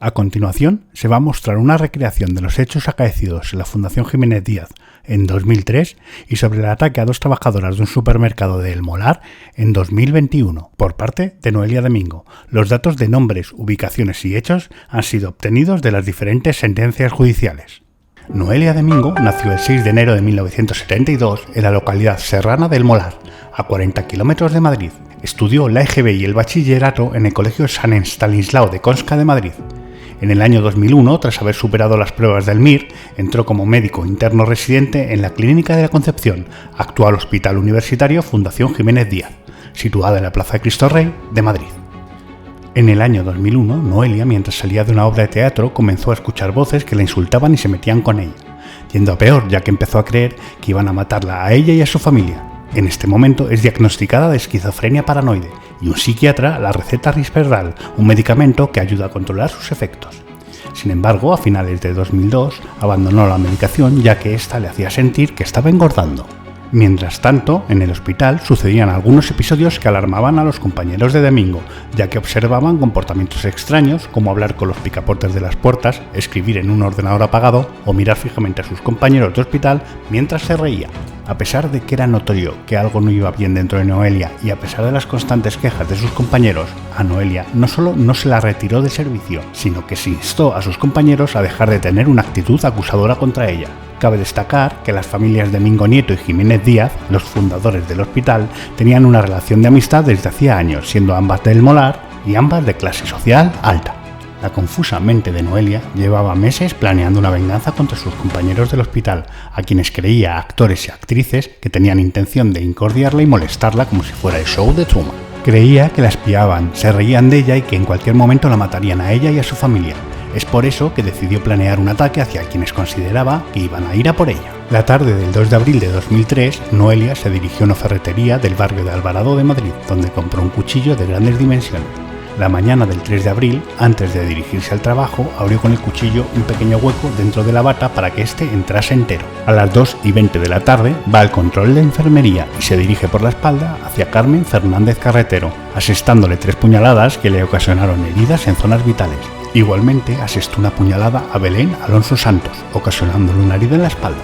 A continuación, se va a mostrar una recreación de los hechos acaecidos en la Fundación Jiménez Díaz en 2003 y sobre el ataque a 2 trabajadoras de un supermercado de El Molar en 2021 por parte de Noelia Domingo. Los datos de nombres, ubicaciones y hechos han sido obtenidos de las diferentes sentencias judiciales. Noelia Domingo nació el 6 de enero de 1972 en la localidad serrana de El Molar, a 40 kilómetros de Madrid. Estudió la EGB y el bachillerato en el Colegio San Estanislao de Conca de Madrid. En el año 2001, tras haber superado las pruebas del MIR, entró como médico interno residente en la Clínica de la Concepción, actual Hospital Universitario Fundación Jiménez Díaz, situada en la Plaza de Cristo Rey de Madrid. En el año 2001, Noelia, mientras salía de una obra de teatro, comenzó a escuchar voces que la insultaban y se metían con ella, yendo a peor, ya que empezó a creer que iban a matarla a ella y a su familia. En este momento es diagnosticada de esquizofrenia paranoide y un psiquiatra la receta Risperdal, un medicamento que ayuda a controlar sus efectos. Sin embargo, a finales de 2002 abandonó la medicación ya que ésta le hacía sentir que estaba engordando. Mientras tanto, en el hospital sucedían algunos episodios que alarmaban a los compañeros de Domingo, ya que observaban comportamientos extraños como hablar con los picaportes de las puertas, escribir en un ordenador apagado o mirar fijamente a sus compañeros de hospital mientras se reía. A pesar de que era notorio que algo no iba bien dentro de Noelia y a pesar de las constantes quejas de sus compañeros, a Noelia no solo no se la retiró del servicio, sino que se instó a sus compañeros a dejar de tener una actitud acusadora contra ella. Cabe destacar que las familias Domingo Nieto y Jiménez Díaz, los fundadores del hospital, tenían una relación de amistad desde hacía años, siendo ambas del Molar y ambas de clase social alta. La confusa mente de Noelia llevaba meses planeando una venganza contra sus compañeros del hospital, a quienes creía actores y actrices que tenían intención de incordiarla y molestarla como si fuera el show de Truman. Creía que la espiaban, se reían de ella y que en cualquier momento la matarían a ella y a su familia. Es por eso que decidió planear un ataque hacia quienes consideraba que iban a ir a por ella. La tarde del 2 de abril de 2003, Noelia se dirigió a una ferretería del barrio de Alvarado de Madrid, donde compró un cuchillo de grandes dimensiones. La mañana del 3 de abril, antes de dirigirse al trabajo, abrió con el cuchillo un pequeño hueco dentro de la bata para que éste entrase entero. A las 2:20 de la tarde va al control de enfermería y se dirige por la espalda hacia Carmen Fernández Carretero, asestándole 3 puñaladas que le ocasionaron heridas en zonas vitales. Igualmente asestó una puñalada a Belén Alonso Santos, ocasionándole una herida en la espalda.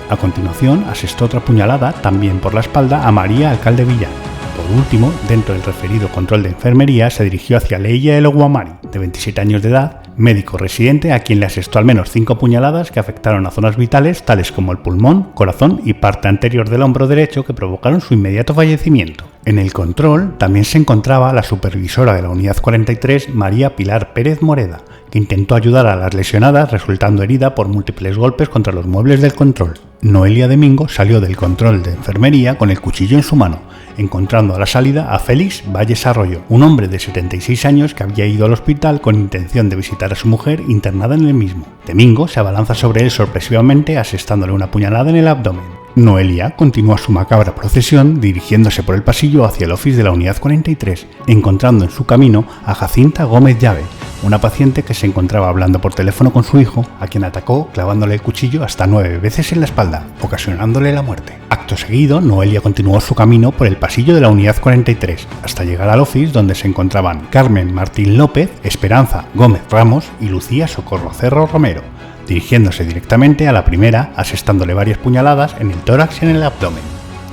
A continuación asestó otra puñalada, también por la espalda, a María Alcalde Villán. Por último, dentro del referido control de enfermería, se dirigió hacia Leia El Guamari, de 27 años de edad, médico residente, a quien le asestó al menos 5 puñaladas que afectaron a zonas vitales tales como el pulmón, corazón y parte anterior del hombro derecho que provocaron su inmediato fallecimiento. En el control también se encontraba la supervisora de la Unidad 43, María Pilar Pérez Moreda, que intentó ayudar a las lesionadas resultando herida por múltiples golpes contra los muebles del control. Noelia Domingo salió del control de enfermería con el cuchillo en su mano, encontrando a la salida a Félix Valles Arroyo, un hombre de 76 años que había ido al hospital con intención de visitar a su mujer internada en el mismo. Domingo se abalanza sobre él sorpresivamente asestándole una puñalada en el abdomen. Noelia continúa su macabra procesión dirigiéndose por el pasillo hacia el office de la Unidad 43, encontrando en su camino a Jacinta Gómez Llave, una paciente que se encontraba hablando por teléfono con su hijo, a quien atacó clavándole el cuchillo hasta 9 veces en la espalda, ocasionándole la muerte. Acto seguido, Noelia continuó su camino por el pasillo de la Unidad 43, hasta llegar al office donde se encontraban Carmen Martín López, Esperanza Gómez Ramos y Lucía Socorro Cerro Romero, dirigiéndose directamente a la primera, asestándole varias puñaladas en el tórax y en el abdomen.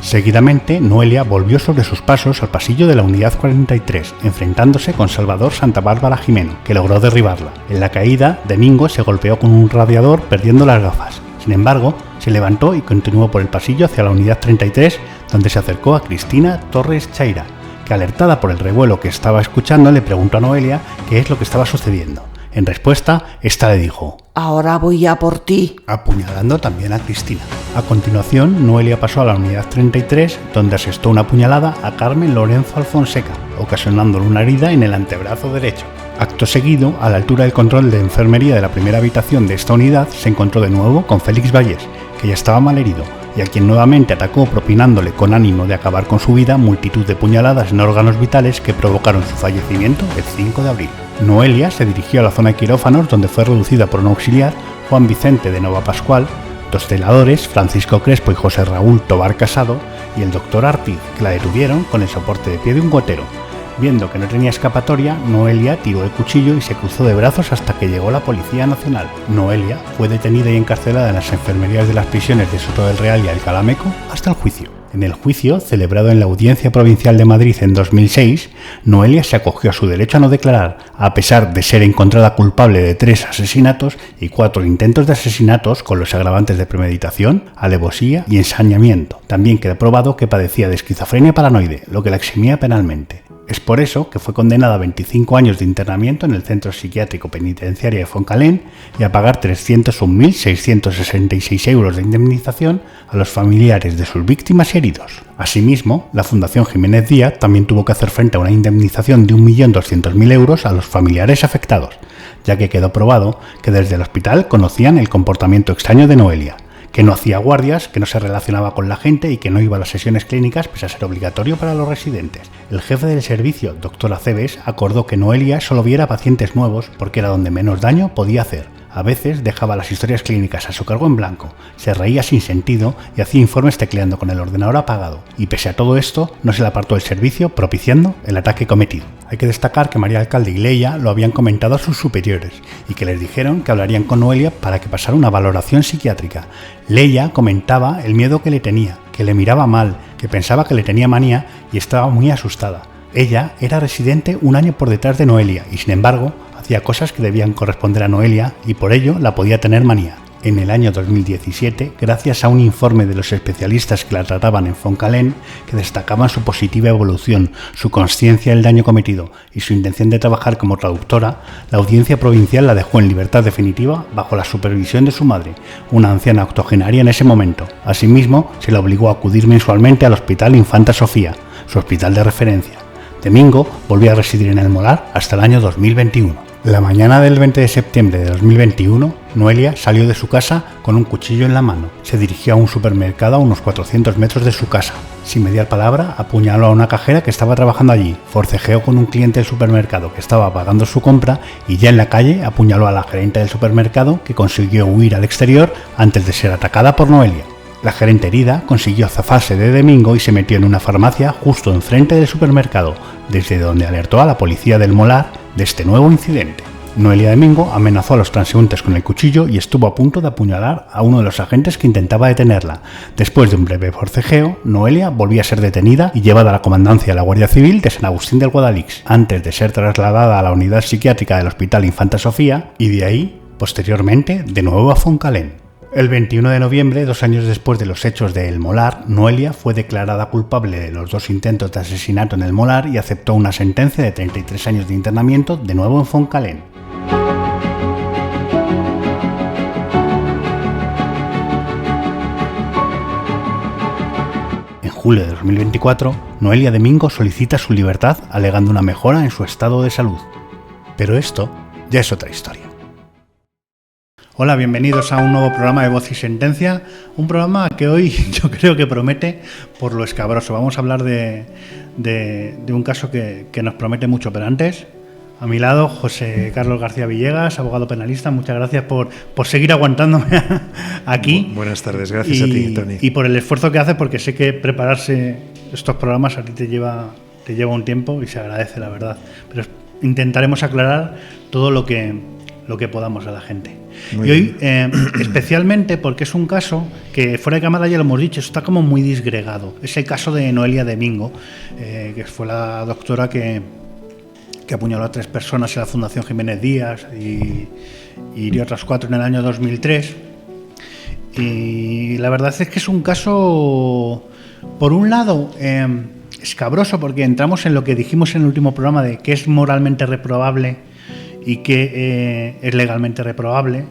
Seguidamente, Noelia volvió sobre sus pasos al pasillo de la Unidad 43, enfrentándose con Salvador Santa Bárbara Jimeno, que logró derribarla. En la caída, Domingo se golpeó con un radiador perdiendo las gafas. Sin embargo, se levantó y continuó por el pasillo hacia la Unidad 33, donde se acercó a Cristina Torres Chaira, que alertada por el revuelo que estaba escuchando le preguntó a Noelia qué es lo que estaba sucediendo. En respuesta, esta le dijo: «Ahora voy a por ti», apuñalando también a Cristina. A continuación, Noelia pasó a la Unidad 33, donde asestó una puñalada a Carmen Lorenzo Alfonseca, ocasionándole una herida en el antebrazo derecho. Acto seguido, a la altura del control de enfermería de la primera habitación de esta unidad, se encontró de nuevo con Félix Valles, que ya estaba malherido, y a quien nuevamente atacó propinándole con ánimo de acabar con su vida multitud de puñaladas en órganos vitales que provocaron su fallecimiento el 5 de abril. Noelia se dirigió a la zona de quirófanos donde fue reducida por un auxiliar, Juan Vicente de Nova Pascual, 2 celadores, Francisco Crespo y José Raúl Tobar Casado, y el doctor Artiz, que la detuvieron con el soporte de pie de un gotero. Viendo que no tenía escapatoria, Noelia tiró el cuchillo y se cruzó de brazos hasta que llegó la Policía Nacional. Noelia fue detenida y encarcelada en las enfermerías de las prisiones de Soto del Real y Alcalá Meco hasta el juicio. En el juicio, celebrado en la Audiencia Provincial de Madrid en 2006, Noelia se acogió a su derecho a no declarar, a pesar de ser encontrada culpable de 3 asesinatos y 4 intentos de asesinatos con los agravantes de premeditación, alevosía y ensañamiento. También queda probado que padecía de esquizofrenia paranoide, lo que la eximía penalmente. Es por eso que fue condenada a 25 años de internamiento en el Centro Psiquiátrico Penitenciario de Foncalén y a pagar 301.666 euros de indemnización a los familiares de sus víctimas y heridos. Asimismo, la Fundación Jiménez Díaz también tuvo que hacer frente a una indemnización de 1.200.000 euros a los familiares afectados, ya que quedó probado que desde el hospital conocían el comportamiento extraño de Noelia, que no hacía guardias, que no se relacionaba con la gente y que no iba a las sesiones clínicas pese a ser obligatorio para los residentes. El jefe del servicio, Dr. Aceves, acordó que Noelia solo viera pacientes nuevos porque era donde menos daño podía hacer. A veces dejaba las historias clínicas a su cargo en blanco, se reía sin sentido y hacía informes tecleando con el ordenador apagado. Y pese a todo esto, no se le apartó del servicio, propiciando el ataque cometido. Hay que destacar que María Alcalde y Leia lo habían comentado a sus superiores y que les dijeron que hablarían con Noelia para que pasara una valoración psiquiátrica. Leia comentaba el miedo que le tenía, que le miraba mal, que pensaba que le tenía manía y estaba muy asustada. Ella era residente un año por detrás de Noelia y, sin embargo, hacía cosas que debían corresponder a Noelia y por ello la podía tener manía. En el año 2017, gracias a un informe de los especialistas que la trataban en Foncalén, que destacaban su positiva evolución, su consciencia del daño cometido y su intención de trabajar como traductora, la Audiencia Provincial la dejó en libertad definitiva bajo la supervisión de su madre, una anciana octogenaria en ese momento. Asimismo, se la obligó a acudir mensualmente al Hospital Infanta Sofía, su hospital de referencia. Domingo volvió a residir en El Molar hasta el año 2021. La mañana del 20 de septiembre de 2021, Noelia salió de su casa con un cuchillo en la mano. Se dirigió a un supermercado a unos 400 metros de su casa. Sin mediar palabra, apuñaló a una cajera que estaba trabajando allí, forcejeó con un cliente del supermercado que estaba pagando su compra y ya en la calle apuñaló a la gerente del supermercado, que consiguió huir al exterior antes de ser atacada por Noelia. La gerente herida consiguió zafarse de Domingo y se metió en una farmacia justo enfrente del supermercado, desde donde alertó a la policía del Molar de este nuevo incidente. Noelia Domingo amenazó a los transeúntes con el cuchillo y estuvo a punto de apuñalar a uno de los agentes que intentaba detenerla. Después de un breve forcejeo, Noelia volvía a ser detenida y llevada a la comandancia de la Guardia Civil de San Agustín del Guadalix, antes de ser trasladada a la unidad psiquiátrica del Hospital Infanta Sofía y de ahí, posteriormente, de nuevo a Foncalén. El 21 de noviembre, 2 años después de los hechos de El Molar, Noelia fue declarada culpable de los 2 intentos de asesinato en El Molar y aceptó una sentencia de 33 años de internamiento de nuevo en Foncalén. En julio de 2024, Noelia Domingo solicita su libertad alegando una mejora en su estado de salud. Pero esto ya es otra historia. Hola, bienvenidos a un nuevo programa de Voz y Sentencia, un programa que hoy yo creo que promete por lo escabroso. Vamos a hablar de un caso que nos promete mucho, pero antes, a mi lado, José Carlos García Villegas, abogado penalista. Muchas gracias por seguir aguantándome aquí. Buenas tardes, gracias a ti, Tony. Y por el esfuerzo que hace, porque sé que prepararse estos programas a ti te lleva un tiempo y se agradece, la verdad. Pero intentaremos aclarar todo lo que podamos a la gente. Muy y hoy, especialmente porque es un caso que fuera de cámara ya lo hemos dicho, está como muy disgregado. Es el caso de Noelia Domingo, que fue la doctora que apuñaló a 3 personas en la Fundación Jiménez Díaz y hirió a otras 4 en el año 2003. Y la verdad es que es un caso, por un lado, escabroso, porque entramos en lo que dijimos en el último programa de que es moralmente reprobable y que es legalmente reprobable,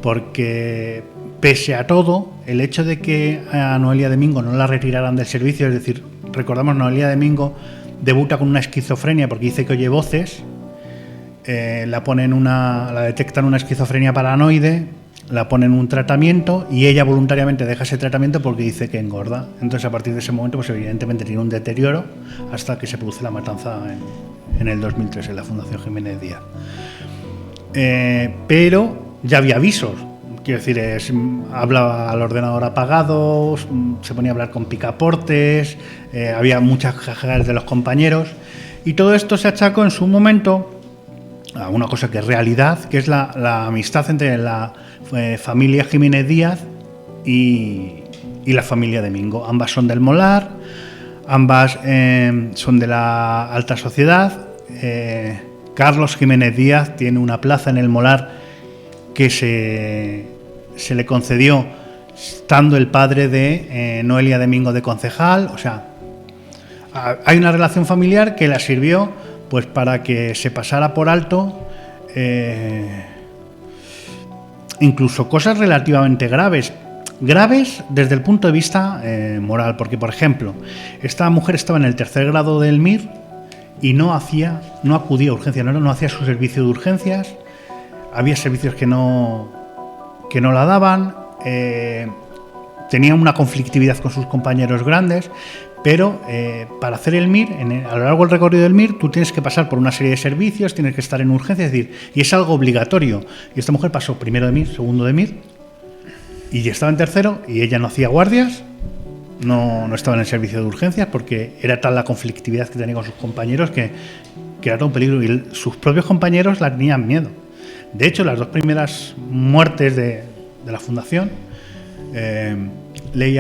porque pese a todo, el hecho de que a Noelia Domingo no la retiraran del servicio, es decir, recordamos, Noelia Domingo debuta con una esquizofrenia porque dice que oye voces, la detectan una esquizofrenia paranoide, la ponen un tratamiento y ella voluntariamente deja ese tratamiento porque dice que engorda. Entonces, a partir de ese momento, pues evidentemente tiene un deterioro hasta que se produce la matanza en el 2003 en la Fundación Jiménez Díaz. Pero ya había avisos, quiero decir, hablaba al ordenador apagado, se ponía a hablar con picaportes, había muchas quejas de los compañeros Y todo esto se achacó en su momento a una cosa que es realidad, que es la amistad entre la familia Jiménez Díaz y la familia de Mingo. Ambas son del Molar, ambas son de la alta sociedad. Carlos Jiménez Díaz tiene una plaza en el Molar que se le concedió estando el padre de Noelia de Mingo de concejal. O sea, hay una relación familiar que la sirvió pues para que se pasara por alto incluso cosas relativamente graves desde el punto de vista moral, porque por ejemplo esta mujer estaba en el 3er grado del MIR y no acudía a urgencias, no hacía su servicio de urgencias, había servicios que no la daban, tenía una conflictividad con sus compañeros grandes. Pero para hacer el MIR, a lo largo del recorrido del MIR, tú tienes que pasar por una serie de servicios, tienes que estar en urgencia, es decir, y es algo obligatorio. Y esta mujer pasó primero de MIR, segundo de MIR, y ya estaba en 3º, y ella no hacía guardias, no estaba en el servicio de urgencias, porque era tal la conflictividad que tenía con sus compañeros que era todo un peligro, y sus propios compañeros la tenían miedo. De hecho, las 2 primeras muertes de la fundación, Ley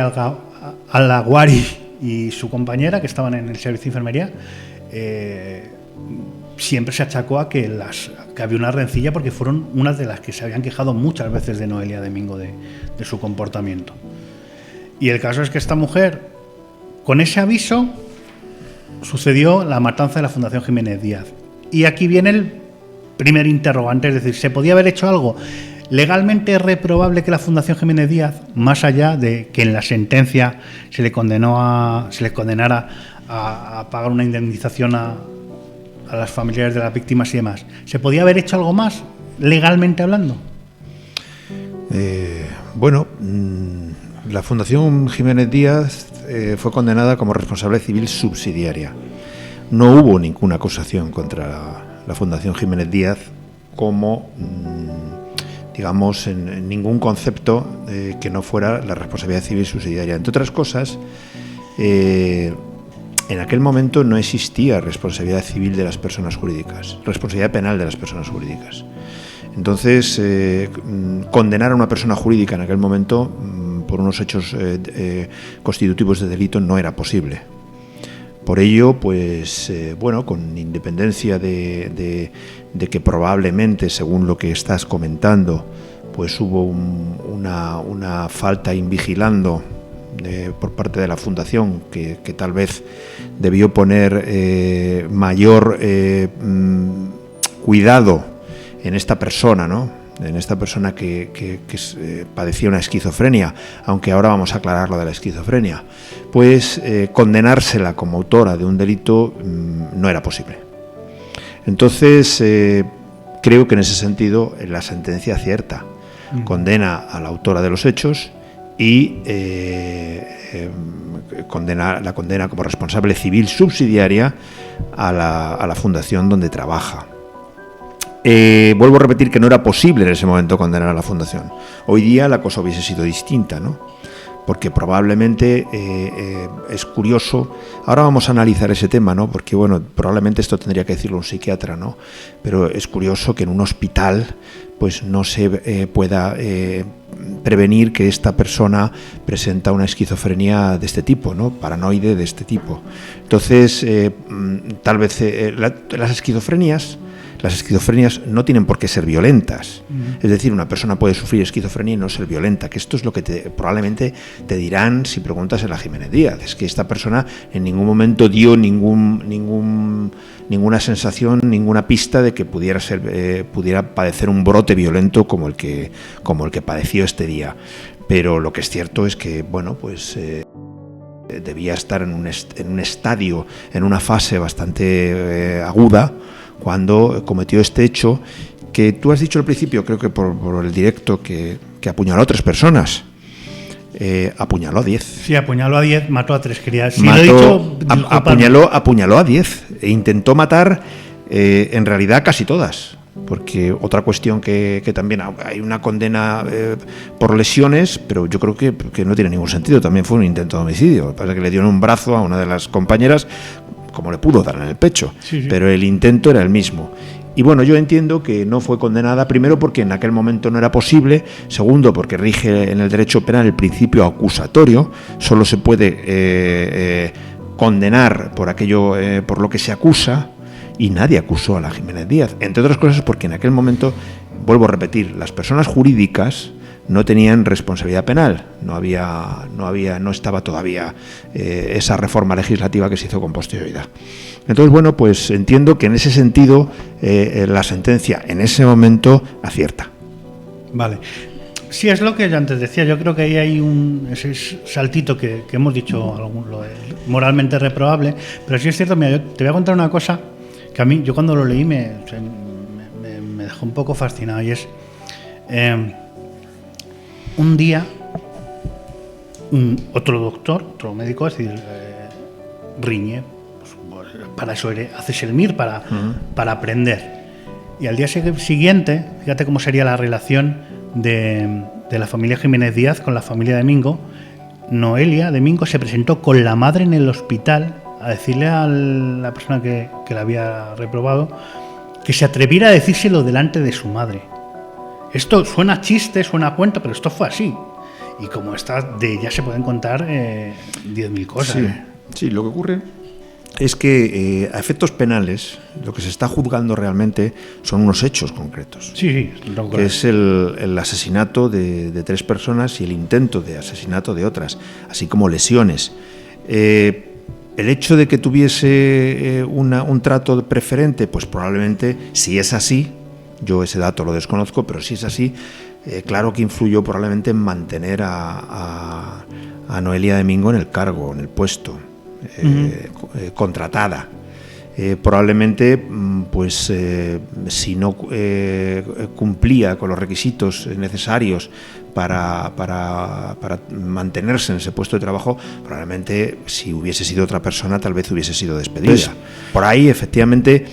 Alaguari y su compañera, que estaban en el servicio de enfermería, siempre se achacó a que había una rencilla, porque fueron unas de las que se habían quejado muchas veces de Noelia de Mingo de su comportamiento. Y el caso es que esta mujer, con ese aviso, sucedió la matanza de la Fundación Jiménez Díaz. Y aquí viene el primer interrogante, es decir, ¿se podía haber hecho algo? Legalmente es reprobable que la Fundación Jiménez Díaz, más allá de que en la sentencia se les condenara a pagar una indemnización a las familiares de las víctimas y demás, ¿se podía haber hecho algo más, legalmente hablando? La Fundación Jiménez Díaz fue condenada como responsable civil subsidiaria. No hubo ninguna acusación contra la Fundación Jiménez Díaz como... digamos, en ningún concepto que no fuera la responsabilidad civil subsidiaria. Entre otras cosas, en aquel momento no existía responsabilidad civil de las personas jurídicas, responsabilidad penal de las personas jurídicas. Entonces, condenar a una persona jurídica en aquel momento por unos hechos constitutivos de delito no era posible. Por ello, pues, con independencia de que probablemente, según lo que estás comentando, pues hubo una falta invigilando por parte de la Fundación que tal vez debió poner mayor cuidado en esta persona, ¿no? En esta persona que padecía una esquizofrenia, aunque ahora vamos a aclarar lo de la esquizofrenia, pues condenársela como autora de un delito no era posible. Entonces, creo que en ese sentido la sentencia acierta, condena a la autora de los hechos y la condena como responsable civil subsidiaria a la fundación donde trabaja. Vuelvo a repetir que no era posible en ese momento condenar a la fundación. Hoy día la cosa hubiese sido distinta, ¿no? Porque probablemente es curioso. Ahora vamos a analizar ese tema, ¿no? Porque probablemente esto tendría que decirlo un psiquiatra, ¿no? Pero es curioso que en un hospital pues no se pueda prevenir que esta persona presenta una esquizofrenia de este tipo, ¿no? Paranoide de este tipo. Entonces, tal vez las esquizofrenias no tienen por qué ser violentas. Es decir, una persona puede sufrir esquizofrenia y no ser violenta, que esto es lo que probablemente te dirán si preguntas en la Jiménez Díaz. Es que esta persona en ningún momento dio ninguna sensación, ninguna pista de que pudiera padecer un brote violento como el que padeció este día. Pero lo que es cierto es que, debía estar en un estadio, en una fase bastante aguda, cuando cometió este hecho que tú has dicho al principio, creo que por el directo, que apuñaló a 3 personas. Apuñaló a 10. Sí, apuñaló a 10, mató a 3 crías. Sí, apuñaló a 10 e intentó matar en realidad a casi todas. Porque otra cuestión que también hay una condena por lesiones, pero yo creo que no tiene ningún sentido. También fue un intento de homicidio. Lo que pasa es que le dio en un brazo a una de las compañeras como le pudo dar en el pecho, Sí. pero el intento era el mismo. Y bueno, yo entiendo que no fue condenada, primero porque en aquel momento no era posible, segundo porque rige en el derecho penal el principio acusatorio, solo se puede condenar por aquello por lo que se acusa, y nadie acusó a la Jiménez Díaz, entre otras cosas porque en aquel momento, vuelvo a repetir, las personas jurídicas no tenían responsabilidad penal, no estaba todavía esa reforma legislativa que se hizo con posterioridad. Entonces, bueno, pues entiendo que en ese sentido la sentencia en ese momento acierta. Vale. Sí, es lo que yo antes decía. Yo creo que ahí hay ese saltito que hemos dicho, lo de moralmente reprobable, pero sí es cierto. Mira, yo te voy a contar una cosa que a mí, yo cuando lo leí me dejó un poco fascinado, y es un día otro doctor, otro médico, es decir, riñe, pues, para eso haces el MIR, para aprender. Y al día siguiente, fíjate cómo sería la relación de la familia Jiménez Díaz con la familia de Mingo. Noelia de Mingo se presentó con la madre en el hospital a decirle a la persona que la había reprobado que se atreviera a decírselo delante de su madre. Esto suena chiste, suena a cuento, pero esto fue así. Y como está, de ella se pueden contar 10.000 cosas. Sí, lo que ocurre es que a efectos penales lo que se está juzgando realmente son unos hechos concretos. Sí, que es el asesinato de 3 personas y el intento de asesinato de otras, así como lesiones. El hecho de que tuviese un trato preferente, pues probablemente, si es así, yo ese dato lo desconozco, pero si es así, claro que influyó probablemente en mantener a Noelia de Mingo en el cargo, en el puesto, contratada. Probablemente, pues si no cumplía con los requisitos necesarios para mantenerse en ese puesto de trabajo, probablemente si hubiese sido otra persona tal vez hubiese sido despedida. Por ahí, efectivamente,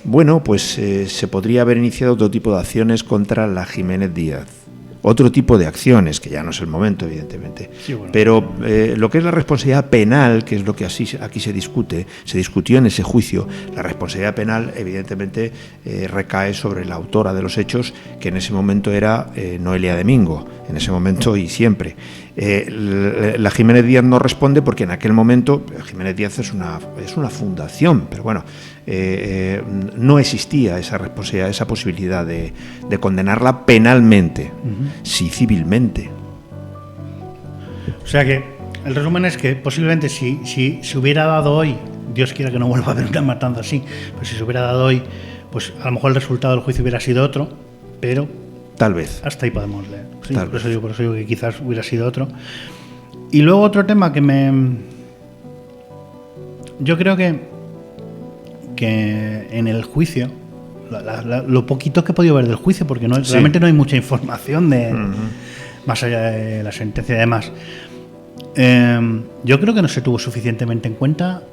bueno, pues se podría haber iniciado otro tipo de acciones contra la Jiménez Díaz. Otro tipo de acciones, que ya no es el momento, evidentemente. Sí, bueno. Pero lo que es la responsabilidad penal, que es lo que aquí se discutió en ese juicio, la responsabilidad penal, evidentemente, recae sobre la autora de los hechos, que en ese momento era Noelia de Mingo, en ese momento y siempre. La Jiménez Díaz no responde porque en aquel momento, Jiménez Díaz es una fundación, pero bueno, no existía esa responsabilidad, esa posibilidad de condenarla penalmente, sí civilmente. O sea que el resumen es que posiblemente si se hubiera dado hoy, Dios quiera que no vuelva a haber una matanza así, pero si se hubiera dado hoy, pues a lo mejor el resultado del juicio hubiera sido otro, pero tal vez. Hasta ahí podemos leer. Sí, Tal por eso digo que quizás hubiera sido otro. Y luego otro tema que yo creo que en el juicio, lo poquito que he podido ver del juicio, porque realmente no hay mucha información más allá de la sentencia y demás. Yo creo que no se tuvo suficientemente en cuenta,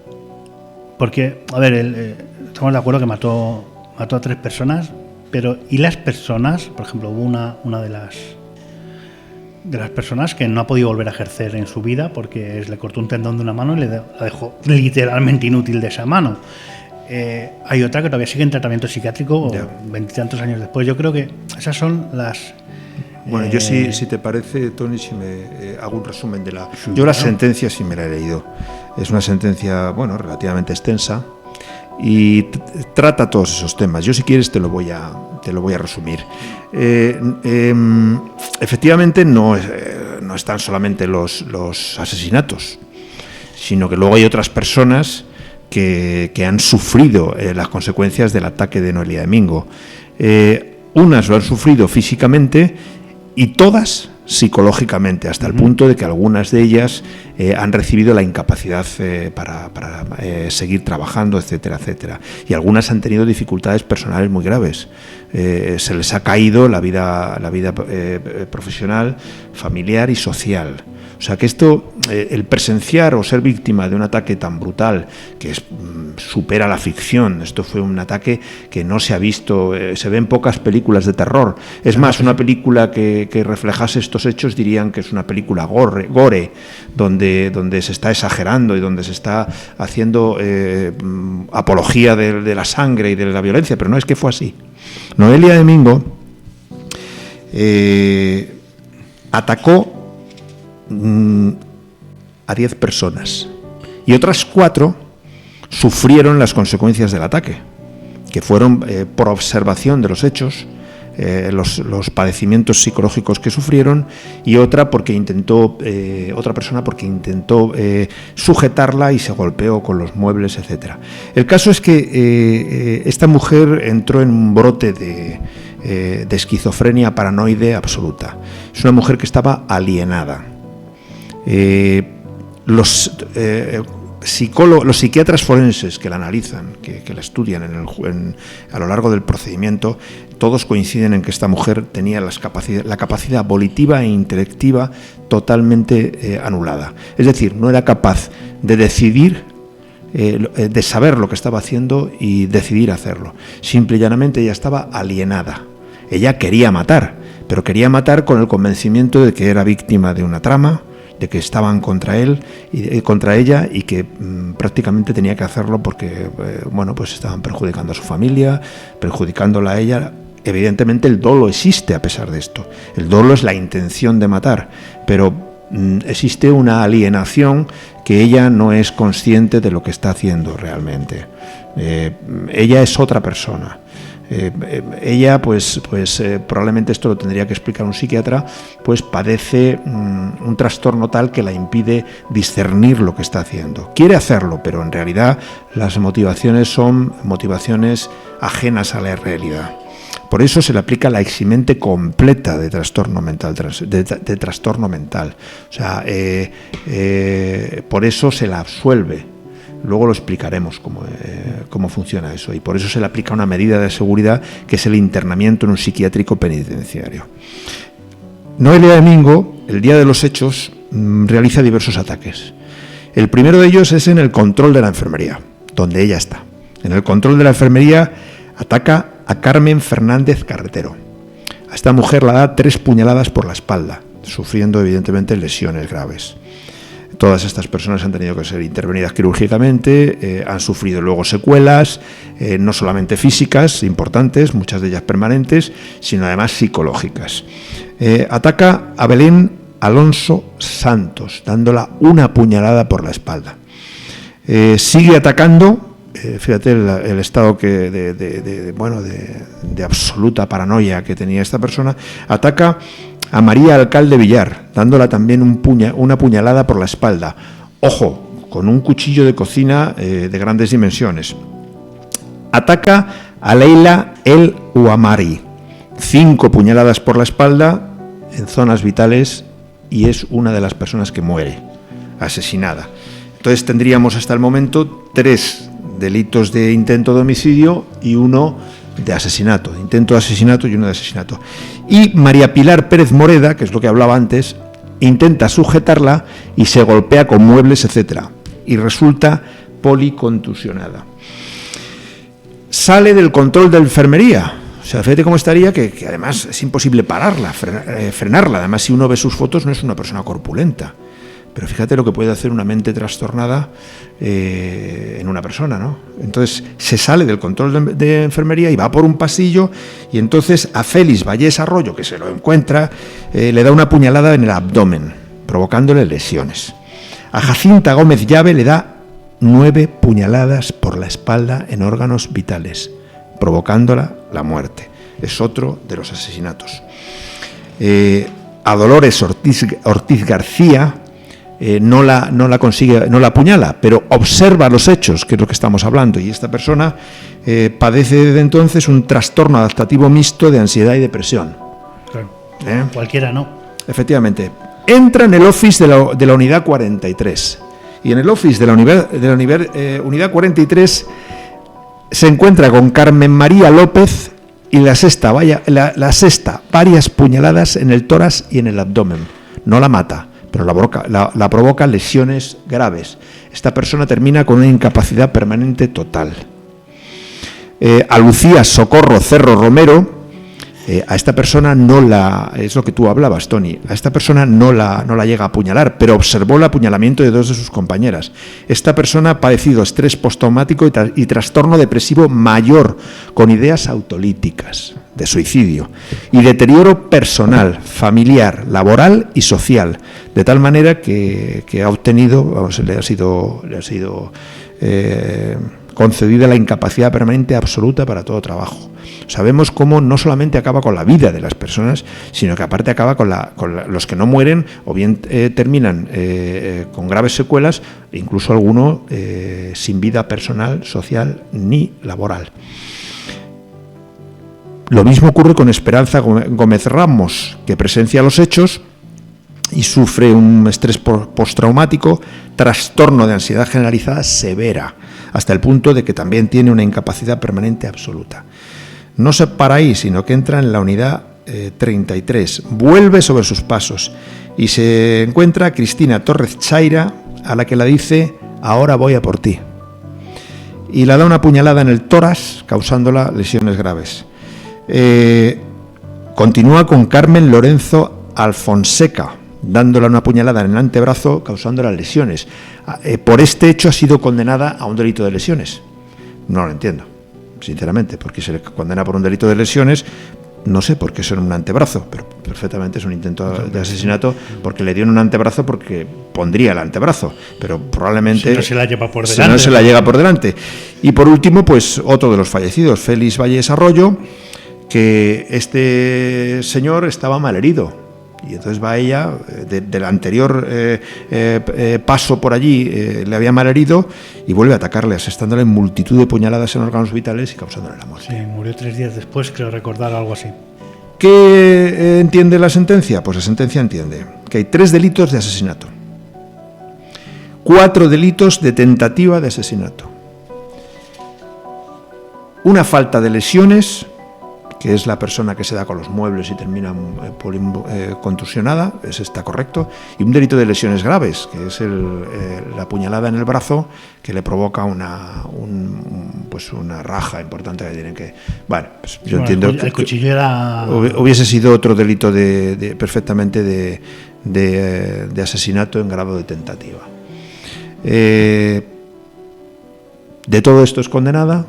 porque, a ver, estamos de acuerdo que mató a 3 personas, pero ¿y las personas? Por ejemplo, hubo una de las personas que no ha podido volver a ejercer en su vida porque le cortó un tendón de una mano y la dejó literalmente inútil de esa mano. Hay otra que todavía sigue en tratamiento psiquiátrico 20 y tantos años después. Yo creo que esas son las... Bueno, yo si te parece, Tony, si me hago un resumen de la... Yo la sentencia sí me la he leído. Es una sentencia, bueno, relativamente extensa y trata todos esos temas. Yo, si quieres, te lo voy a resumir. Efectivamente, no están solamente los asesinatos, sino que luego hay otras personas que han sufrido las consecuencias del ataque de Noelia de Mingo. Unas lo han sufrido físicamente y todas psicológicamente, hasta el punto de que algunas de ellas han recibido la incapacidad para seguir trabajando, etcétera, etcétera. Y algunas han tenido dificultades personales muy graves. Se les ha caído la vida profesional, familiar y social. O O sea que esto, el presenciar o ser víctima de un ataque tan brutal que supera la ficción, esto fue un ataque que no se ha visto, se ve en pocas películas de terror. Es más, una película que reflejase estos hechos dirían que es una película gore, donde se está exagerando y donde se está haciendo apología de la sangre y de la violencia, pero no, es que fue así. Noelia de Mingo atacó a 10 personas y otras 4 sufrieron las consecuencias del ataque, que fueron por observación de los hechos, los padecimientos psicológicos que sufrieron, y otra persona porque intentó sujetarla y se golpeó con los muebles, etcétera. El caso es que esta mujer entró en un brote de esquizofrenia paranoide absoluta. Es una mujer que estaba alienada. Los psiquiatras forenses que la analizan, que la estudian a lo largo del procedimiento, todos coinciden en que esta mujer tenía la capacidad volitiva e intelectiva totalmente anulada. Es decir, no era capaz de decidir, de saber lo que estaba haciendo y decidir hacerlo. Simple y llanamente ella estaba alienada. Ella quería matar, pero quería matar con el convencimiento de que era víctima de una trama, de que estaban contra él y contra ella, y que prácticamente tenía que hacerlo porque pues estaban perjudicando a su familia, perjudicándola a ella. Evidentemente el dolo existe a pesar de esto. El dolo es la intención de matar, pero existe una alienación que ella no es consciente de lo que está haciendo realmente. Ella es otra persona. Ella, probablemente esto lo tendría que explicar un psiquiatra, pues padece un trastorno tal que la impide discernir lo que está haciendo. Quiere hacerlo, pero en realidad las motivaciones son motivaciones ajenas a la realidad. Por eso se le aplica la eximente completa de trastorno mental, de trastorno mental. O sea, por eso se la absuelve. Luego lo explicaremos cómo funciona eso, y por eso se le aplica una medida de seguridad que es el internamiento en un psiquiátrico penitenciario. Noelia de Mingo, el día de los hechos, realiza diversos ataques. El primero de ellos es en el control de la enfermería, donde ella está. En el control de la enfermería ataca a Carmen Fernández Carretero. A esta mujer la da 3 puñaladas por la espalda, sufriendo evidentemente lesiones graves. Todas estas personas han tenido que ser intervenidas quirúrgicamente, han sufrido luego secuelas, no solamente físicas, importantes, muchas de ellas permanentes, sino además psicológicas. Ataca a Belén Alonso Santos, dándola una puñalada por la espalda. Sigue atacando, fíjate el estado de absoluta paranoia que tenía esta persona. Ataca a María Alcalde Villar, dándola también una puñalada por la espalda. Ojo, con un cuchillo de cocina de grandes dimensiones. Ataca a Leila El Uamari, 5 puñaladas por la espalda en zonas vitales, y es una de las personas que muere, asesinada. Entonces tendríamos hasta el momento 3 delitos de intento de homicidio y 1 de asesinato, de intento de asesinato y 1 de asesinato. Y María Pilar Pérez Moreda, que es lo que hablaba antes, intenta sujetarla y se golpea con muebles, etcétera, y resulta policontusionada. Sale del control de enfermería. O sea, fíjate cómo estaría, que además es imposible pararla, frenarla. Además, si uno ve sus fotos, no es una persona corpulenta. Pero fíjate lo que puede hacer una mente trastornada en una persona, ¿no? Entonces se sale del control de enfermería y va por un pasillo, y entonces a Félix Vallés Arroyo, que se lo encuentra, le da una puñalada en el abdomen, provocándole lesiones. A Jacinta Gómez Llave le da 9 puñaladas por la espalda en órganos vitales, provocándola la muerte. Es otro de los asesinatos. A Dolores Ortiz García no la consigue, no la apuñala, pero observa los hechos, que es lo que estamos hablando, y esta persona padece desde entonces un trastorno adaptativo mixto de ansiedad y depresión. Claro. Cualquiera no. Efectivamente. Entra en el office de la unidad 43, y en el office de la unidad 43 se encuentra con Carmen María López y la asesta varias puñaladas en el tórax y en el abdomen. No la mata, pero la provoca lesiones graves. Esta persona termina con una incapacidad permanente total. A Lucía Socorro Cerro Romero, a esta persona es lo que tú hablabas, Tony, a esta persona no la llega a apuñalar, pero observó el apuñalamiento de 2 de sus compañeras. Esta persona ha padecido estrés postraumático y trastorno depresivo mayor, con ideas autolíticas de suicidio, y deterioro personal, familiar, laboral y social, de tal manera que ha obtenido, le ha sido concedida la incapacidad permanente absoluta para todo trabajo. Sabemos cómo no solamente acaba con la vida de las personas, sino que aparte acaba con los que no mueren, o bien terminan con graves secuelas, incluso alguno sin vida personal, social ni laboral. Lo mismo ocurre con Esperanza Gómez Ramos, que presencia los hechos y sufre un estrés postraumático, trastorno de ansiedad generalizada severa, hasta el punto de que también tiene una incapacidad permanente absoluta. No se para ahí, sino que entra en la unidad 33, vuelve sobre sus pasos y se encuentra a Cristina Torres Chaira, a la que le dice: ahora voy a por ti. Y le da una puñalada en el tórax, causándola lesiones graves. Continúa con Carmen Lorenzo Alfonseca, dándole una puñalada en el antebrazo, causando las lesiones. Por este hecho ha sido condenada a un delito de lesiones. No lo entiendo, sinceramente, porque se le condena por un delito de lesiones. No sé por qué es en un antebrazo, pero perfectamente es un intento de asesinato, porque le dio en un antebrazo, porque pondría el antebrazo, pero probablemente si no se la lleva por delante. Si no se la llega por delante. Y por último, pues otro de los fallecidos, Félix Valles Arroyo, que este señor estaba malherido. Y entonces va ella, del anterior paso por allí, le había malherido y vuelve a atacarle, asestándole en multitud de puñaladas en órganos vitales y causándole la muerte. Sí, murió 3 días después, creo recordar algo así. ¿Qué entiende la sentencia? Pues la sentencia entiende que hay 3 delitos de asesinato, 4 delitos de tentativa de asesinato, una falta de lesiones, que es la persona que se da con los muebles y termina contusionada, ese está correcto, y un delito de lesiones graves, que es la puñalada en el brazo, que le provoca una raja importante que tienen que... Bueno, pues yo entiendo el cuchillo era... hubiese sido otro delito perfectamente de asesinato en grado de tentativa. De todo esto es condenada,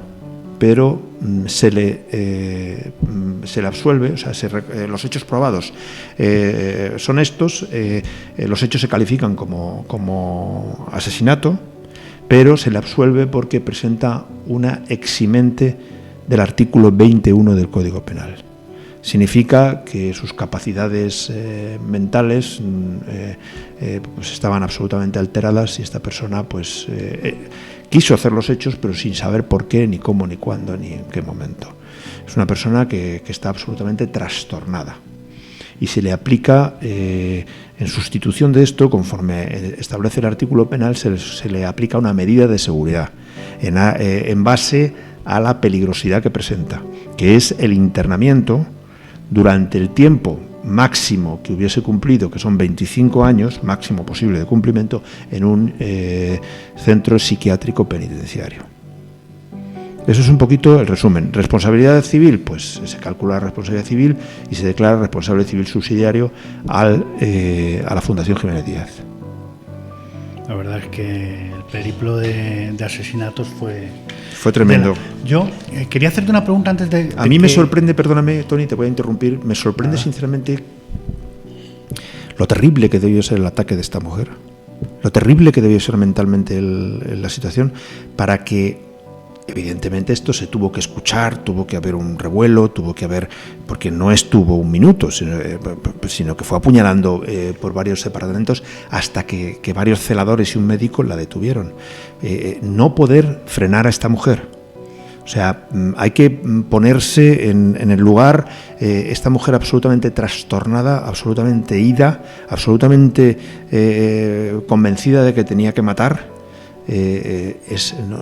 pero se le absuelve, o sea, los hechos probados son estos, los hechos se califican como asesinato, pero se le absuelve porque presenta una eximente del artículo 21 del Código Penal. Significa que sus capacidades mentales pues estaban absolutamente alteradas, y esta persona pues quiso hacer los hechos, pero sin saber por qué, ni cómo, ni cuándo, ni en qué momento. Es una persona que está absolutamente trastornada, y se le aplica, en sustitución de esto, conforme establece el artículo penal, se le aplica una medida de seguridad en base a la peligrosidad que presenta, que es el internamiento durante el tiempo máximo que hubiese cumplido, que son 25 años, máximo posible de cumplimiento, en un centro psiquiátrico penitenciario. Eso es un poquito el resumen. Responsabilidad civil, pues se calcula la responsabilidad civil y se declara responsable civil subsidiario a la Fundación Jiménez Díaz. La verdad es que el periplo de asesinatos fue tremendo. Yo quería hacerte una pregunta antes de... A mí me sorprende, perdóname, Tony, te voy a interrumpir, me sorprende sinceramente lo terrible que debió ser el ataque de esta mujer, lo terrible que debió ser mentalmente la situación, para que, evidentemente, esto se tuvo que escuchar, tuvo que haber un revuelo, tuvo que haber, porque no estuvo un minuto, sino que fue apuñalando por varios departamentos hasta que varios celadores y un médico la detuvieron. No poder frenar a esta mujer. O sea, hay que ponerse en el lugar, esta mujer absolutamente trastornada, absolutamente ida, absolutamente convencida de que tenía que matar.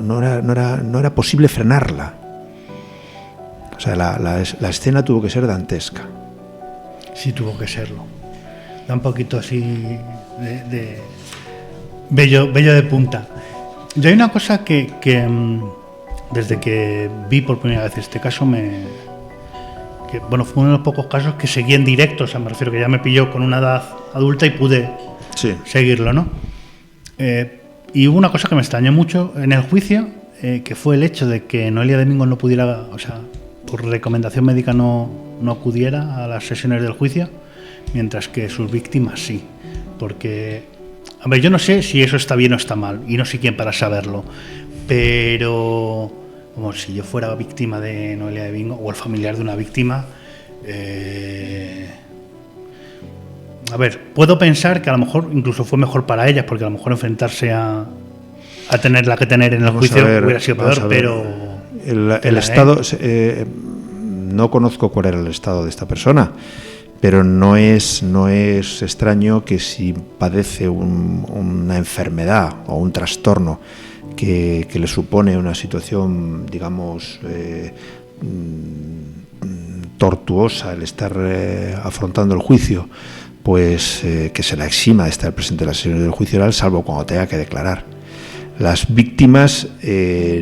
No era posible frenarla. O sea, la escena tuvo que ser dantesca. Sí, tuvo que serlo. Da un poquito así bello de punta. Yo hay una cosa que desde que vi por primera vez este caso fue uno de los pocos casos que seguí en directo, o sea, me refiero que ya me pilló con una edad adulta y pude seguirlo, ¿no? Y hubo una cosa que me extrañó mucho en el juicio, que fue el hecho de que Noelia Domingo no pudiera, o sea, por recomendación médica no acudiera a las sesiones del juicio, mientras que sus víctimas sí. Porque, a ver, yo no sé si eso está bien o está mal, y no sé quién para saberlo, pero como si yo fuera víctima de Noelia Domingo o el familiar de una víctima, a ver, puedo pensar que a lo mejor incluso fue mejor para ellas, porque a lo mejor enfrentarse a tenerla que tener en el juicio hubiera sido peor, pero el estado, no conozco cuál era el estado de esta persona, pero no es extraño que si padece una enfermedad o un trastorno que le supone una situación, digamos, tortuosa el estar afrontando el juicio, pues que se la exima de estar presente en las sesiones del juicio oral, salvo cuando tenga que declarar. Las víctimas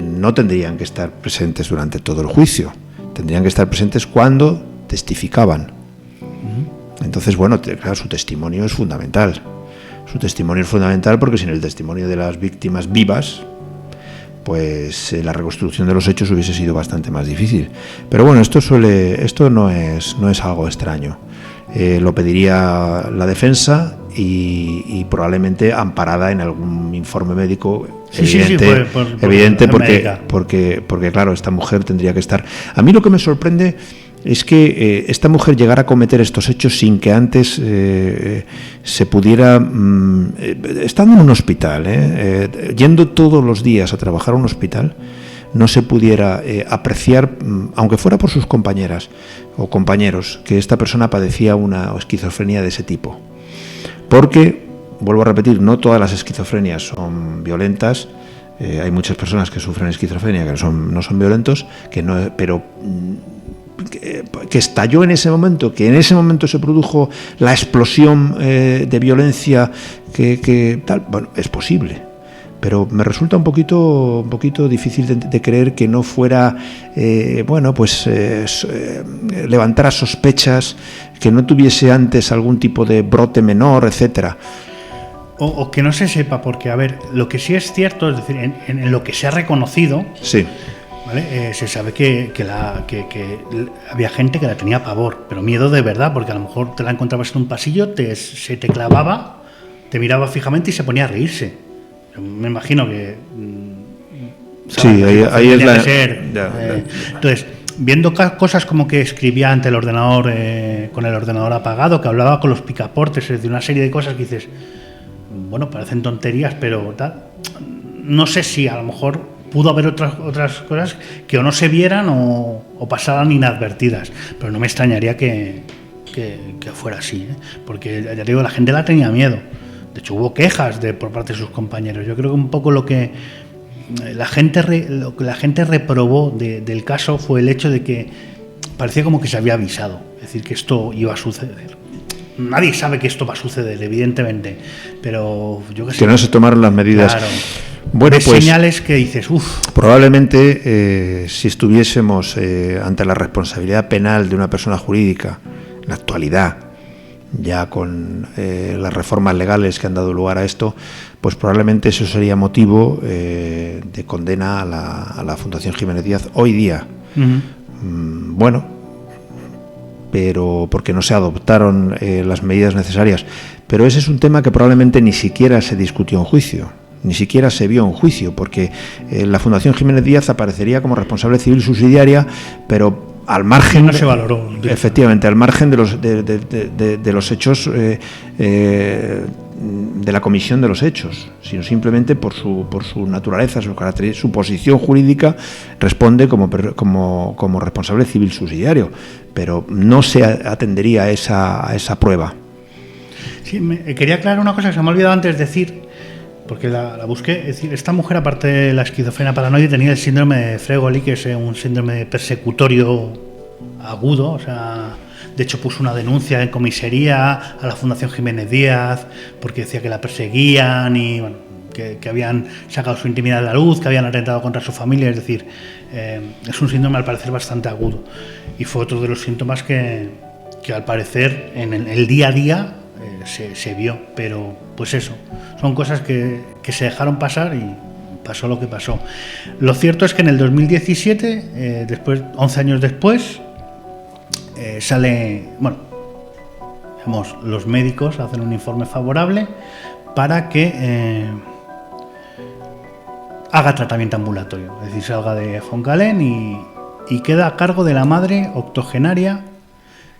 no tendrían que estar presentes durante todo el juicio, tendrían que estar presentes cuando testificaban. Entonces, bueno, claro, su testimonio es fundamental. Su testimonio es fundamental porque sin el testimonio de las víctimas vivas, pues la reconstrucción de los hechos hubiese sido bastante más difícil. Pero bueno, esto no es algo extraño. Lo pediría la defensa y probablemente amparada en algún informe médico evidente porque claro, esta mujer tendría que estar. A mí lo que me sorprende es que esta mujer llegara a cometer estos hechos sin que antes se pudiera, estando en un hospital, yendo todos los días a trabajar a un hospital, no se pudiera apreciar, aunque fuera por sus compañeras o compañeros, que esta persona padecía una esquizofrenia de ese tipo. Porque, vuelvo a repetir, no todas las esquizofrenias son violentas. Hay muchas personas que sufren esquizofrenia que no son violentos, pero que estalló en ese momento, que en ese momento se produjo la explosión de violencia que tal, bueno, es posible, pero me resulta un poquito difícil de creer que no fuera levantara sospechas, que no tuviese antes algún tipo de brote menor, etcétera. O que no se sepa, porque a ver, lo que sí es cierto, es decir, en lo que se ha reconocido, sí, ¿vale? Se sabe que había gente que la tenía pavor, pero miedo de verdad, porque a lo mejor te la encontrabas en un pasillo, se te clavaba, te miraba fijamente y se ponía a reírse. Yo me imagino que sí, ahí es la entonces, viendo cosas como que escribía ante el ordenador con el ordenador apagado, que hablaba con los picaportes, es decir, una serie de cosas que dices, bueno, parecen tonterías, pero tal, no sé si a lo mejor pudo haber otras cosas que o no se vieran o pasaran inadvertidas, pero no me extrañaría que fuera así, porque ya digo, la gente la tenía miedo. De hecho, hubo quejas por parte de sus compañeros. Yo creo que un poco lo que la gente reprobó del caso fue el hecho de que parecía como que se había avisado, es decir, que esto iba a suceder. Nadie sabe que esto va a suceder, evidentemente, pero yo que sé. Que no se tomaron las medidas. Claro. Bueno, pues señales que dices, probablemente si estuviésemos ante la responsabilidad penal de una persona jurídica en la actualidad, ya con las reformas legales que han dado lugar a esto, pues probablemente eso sería motivo de condena a la Fundación Jiménez Díaz hoy día. Bueno, pero porque no se adoptaron las medidas necesarias. Pero ese es un tema que probablemente ni siquiera se discutió en juicio, ni siquiera se vio en juicio, porque la Fundación Jiménez Díaz aparecería como responsable civil subsidiaria, pero al margen, no se valoró. Efectivamente, al margen de los hechos, de la comisión de los hechos, sino simplemente por su naturaleza, su carácter, su posición jurídica, responde como responsable civil subsidiario, pero no se atendería a esa prueba. Sí, quería aclarar una cosa que se me ha olvidado antes decir, porque la busqué. Es decir, esta mujer, aparte de la esquizofrenia paranoide, tenía el síndrome de Fregoli, que es un síndrome persecutorio agudo, o sea, de hecho puso una denuncia en comisaría a la Fundación Jiménez Díaz porque decía que la perseguían y bueno, que habían sacado su intimidad a la luz, que habían atentado contra su familia, es decir, es un síndrome al parecer bastante agudo y fue otro de los síntomas que al parecer en el día a día se vio, pero pues eso, son cosas que se dejaron pasar y pasó lo que pasó. Lo cierto es que en el 2017, 11 años después, los médicos hacen un informe favorable para que haga tratamiento ambulatorio, es decir, salga de Foncalén y queda a cargo de la madre octogenaria,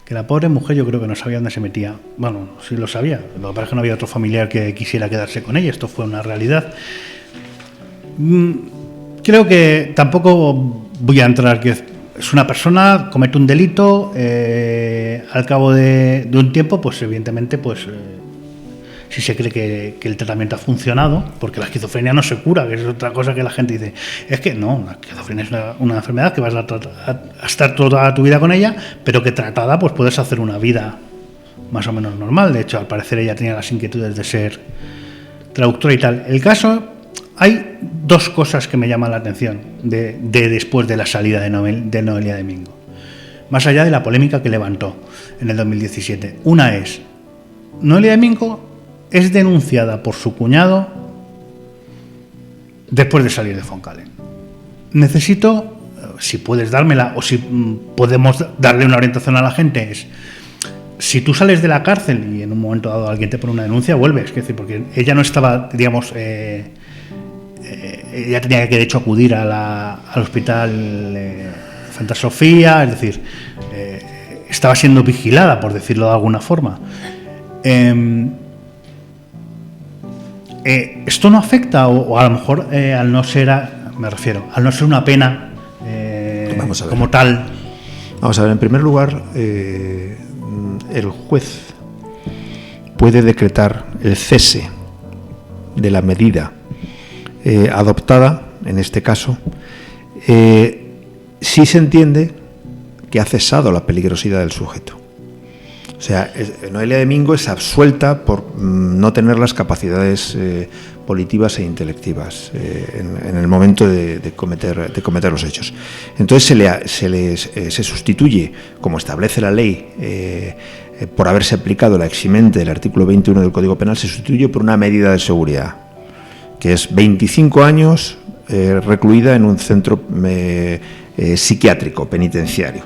que la pobre mujer yo creo que no sabía dónde se metía. Bueno, sí lo sabía, lo que pasa es que no había otro familiar que quisiera quedarse con ella, esto fue una realidad. Creo que tampoco voy a entrar, que es una persona, comete un delito, al cabo de un tiempo, pues evidentemente, si se cree que el tratamiento ha funcionado, porque la esquizofrenia no se cura, que es otra cosa que la gente dice, es que no, la esquizofrenia es una enfermedad que vas a estar toda tu vida con ella, pero que tratada pues puedes hacer una vida más o menos normal. De hecho, al parecer ella tenía las inquietudes de ser traductora y tal. El caso, hay dos cosas que me llaman la atención de después de la salida de Noelia Domingo, más allá de la polémica que levantó en el 2017. Una es, Noelia Domingo es denunciada por su cuñado después de salir de Foncalén. Necesito, si puedes dármela o si podemos darle una orientación a la gente, es si tú sales de la cárcel y en un momento dado alguien te pone una denuncia, vuelves, es decir, porque ella no estaba, digamos, ella tenía que de hecho acudir al hospital Santa Sofía, es decir, estaba siendo vigilada, por decirlo de alguna forma. ¿Esto no afecta o a lo mejor al no ser una pena Vamos a ver. como tal? Vamos a ver, en primer lugar, el juez puede decretar el cese de la medida adoptada, en este caso, si se entiende que ha cesado la peligrosidad del sujeto. O sea, Noelia Domingo es absuelta por no tener las capacidades volitivas e intelectivas en el momento de cometer los hechos. Entonces se sustituye, como establece la ley, por haberse aplicado la eximente del artículo 21 del Código Penal, se sustituye por una medida de seguridad, que es 25 años recluida en un centro psiquiátrico penitenciario.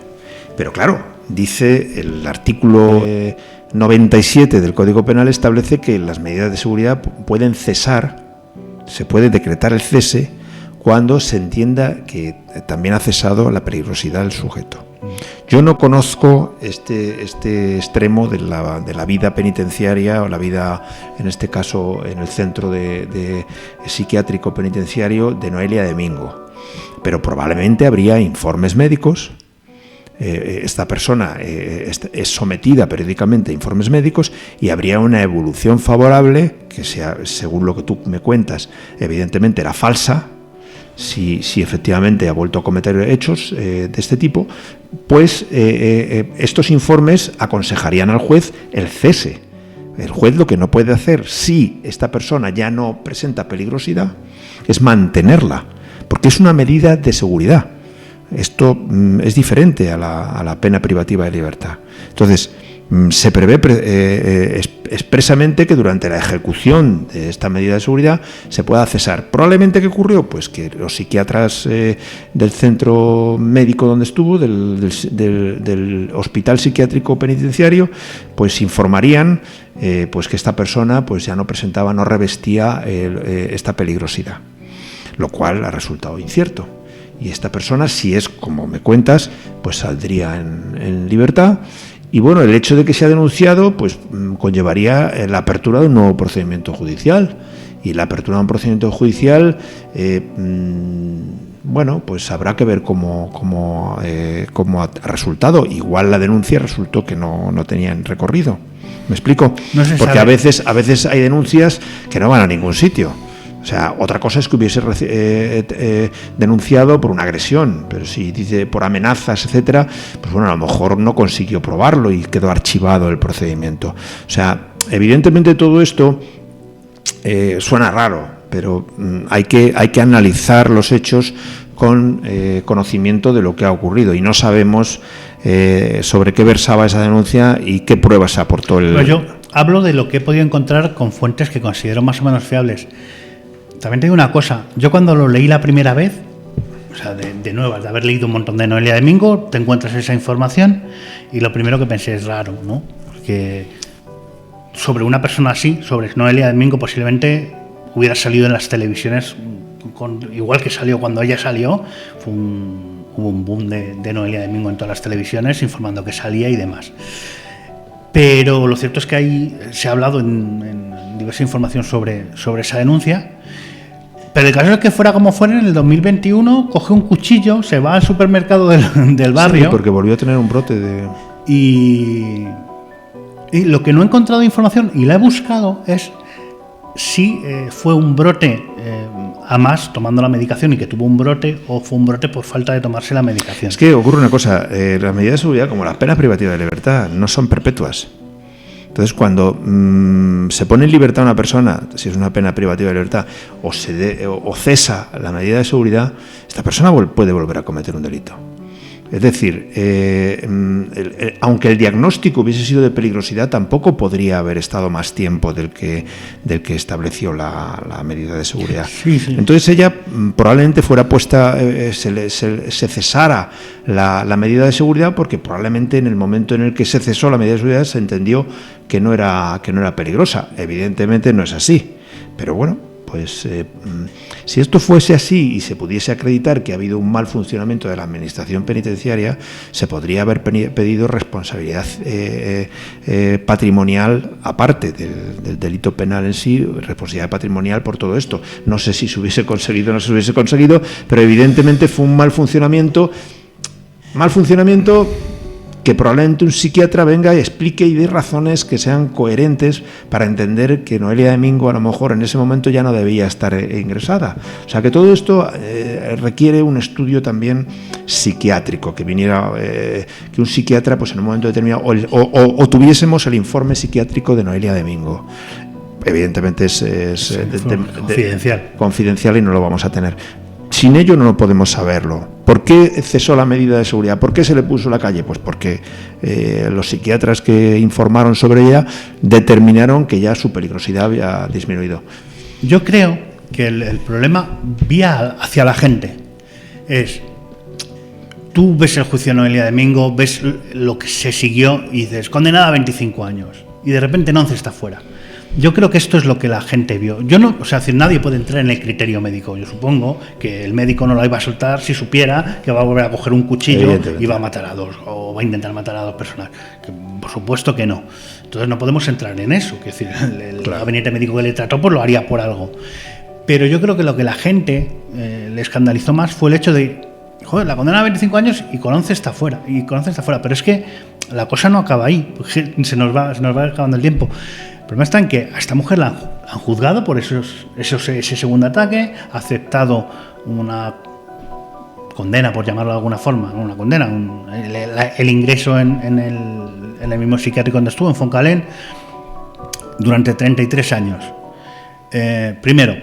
Pero claro, dice el artículo 97 del Código Penal, establece que las medidas de seguridad pueden cesar, se puede decretar el cese cuando se entienda que también ha cesado la peligrosidad del sujeto. Yo no conozco este extremo de la vida penitenciaria o la vida, en este caso, en el centro de psiquiátrico penitenciario de Noelia Domingo, pero probablemente habría informes médicos. Esta persona es sometida periódicamente a informes médicos y habría una evolución favorable, que sea, según lo que tú me cuentas, evidentemente era falsa. Si efectivamente ha vuelto a cometer hechos de este tipo, pues estos informes aconsejarían al juez el cese. El juez lo que no puede hacer, si esta persona ya no presenta peligrosidad, es mantenerla, porque es una medida de seguridad. Esto es diferente a la pena privativa de libertad. Entonces, se prevé expresamente que durante la ejecución de esta medida de seguridad se pueda cesar. Probablemente, ¿qué ocurrió? Pues que los psiquiatras del centro médico donde estuvo, del hospital psiquiátrico penitenciario, pues informarían pues que esta persona pues ya no presentaba, no revestía esta peligrosidad, lo cual ha resultado incierto. Y esta persona, si es como me cuentas, pues saldría en libertad. Y bueno, el hecho de que se ha denunciado, pues conllevaría la apertura de un nuevo procedimiento judicial. Y la apertura de un procedimiento judicial, bueno, pues habrá que ver cómo ha resultado. Igual la denuncia resultó que no tenían recorrido. ¿Me explico? No se Porque sabe. a veces hay denuncias que no van a ningún sitio. O sea, otra cosa es que hubiese denunciado por una agresión, pero si dice por amenazas, etcétera, pues bueno, a lo mejor no consiguió probarlo y quedó archivado el procedimiento. O sea, evidentemente todo esto suena raro, pero hay que analizar los hechos con conocimiento de lo que ha ocurrido, y no sabemos sobre qué versaba esa denuncia y qué pruebas aportó el... Pero yo hablo de lo que he podido encontrar con fuentes que considero más o menos fiables. También te digo una cosa, yo cuando lo leí la primera vez, o sea, de nuevas, de haber leído un montón de Noelia Domingo, te encuentras esa información y lo primero que pensé es raro, ¿no? Porque sobre una persona así, sobre Noelia Domingo, posiblemente hubiera salido en las televisiones, igual que salió cuando ella salió, hubo un boom de Noelia Domingo en todas las televisiones, informando que salía y demás. Pero lo cierto es que ahí se ha hablado en diversa información sobre esa denuncia. Pero el caso es que fuera como fuera, en el 2021 coge un cuchillo, se va al supermercado del barrio. Sí, porque volvió a tener un brote de... Y lo que no he encontrado de información, y la he buscado, es si fue un brote a más tomando la medicación y que tuvo un brote, o fue un brote por falta de tomarse la medicación. Es que ocurre una cosa, las medidas de seguridad, como las penas privativas de libertad, no son perpetuas. Entonces, cuando se pone en libertad a una persona, si es una pena privativa de libertad, o cesa la medida de seguridad, esta persona puede volver a cometer un delito. Es decir, aunque el diagnóstico hubiese sido de peligrosidad, tampoco podría haber estado más tiempo del que estableció la medida de seguridad. Sí, sí. Entonces ella probablemente fuera puesta, se cesara la medida de seguridad, porque probablemente en el momento en el que se cesó la medida de seguridad se entendió que no era peligrosa. Evidentemente no es así, pero bueno, pues si esto fuese así y se pudiese acreditar que ha habido un mal funcionamiento de la administración penitenciaria, se podría haber pedido responsabilidad patrimonial, aparte del delito penal en sí, responsabilidad patrimonial por todo esto. No sé si se hubiese conseguido o no se hubiese conseguido, pero evidentemente fue un mal funcionamiento que probablemente un psiquiatra venga y explique y dé razones que sean coherentes para entender que Noelia Domingo a lo mejor en ese momento ya no debía estar ingresada. O sea que todo esto requiere un estudio también psiquiátrico, que viniera, que un psiquiatra pues en un momento determinado, o tuviésemos el informe psiquiátrico de Noelia Domingo. Evidentemente es confidencial y no lo vamos a tener. Sin ello no podemos saberlo. ¿Por qué cesó la medida de seguridad? ¿Por qué se le puso la calle? Pues porque los psiquiatras que informaron sobre ella determinaron que ya su peligrosidad había disminuido. Yo creo que el problema vía hacia la gente es: tú ves el juicio de Noelia Domingo, ves lo que se siguió y dices, condenada a 25 años, y de repente en 11 está fuera. Yo creo que esto es lo que la gente vio. Yo no, o sea, nadie puede entrar en el criterio médico. Yo supongo que el médico no la iba a soltar si supiera que va a volver a coger un cuchillo y va a matar a dos, o va a intentar matar a dos personas. Que, por supuesto que no. Entonces no podemos entrar en eso. Es decir, el gabinete médico que le trató pues lo haría por algo. Pero yo creo que lo que la gente le escandalizó más fue el hecho de, joder, la condena a 25 años y con 11 está fuera. Pero es que la cosa no acaba ahí. Se nos va acabando el tiempo. El problema está en que a esta mujer la han juzgado por ese segundo ataque, ha aceptado una condena, por llamarlo de alguna forma, no una condena, el ingreso en el mismo psiquiátrico donde estuvo, en Foncalén, durante 33 años. Primero,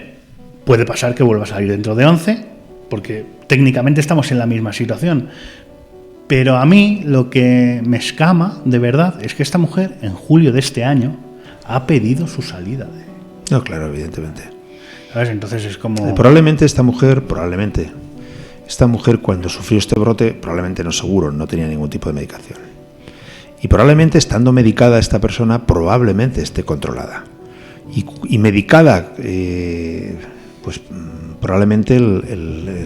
puede pasar que vuelva a salir dentro de 11, porque técnicamente estamos en la misma situación. Pero a mí lo que me escama, de verdad, es que esta mujer, en julio de este año, ha pedido su salida. No, claro, evidentemente. ¿Sabes? Entonces es como... Probablemente esta mujer cuando sufrió este brote, probablemente no seguro, no tenía ningún tipo de medicación. Y probablemente estando medicada esta persona, probablemente esté controlada. Y medicada, pues probablemente,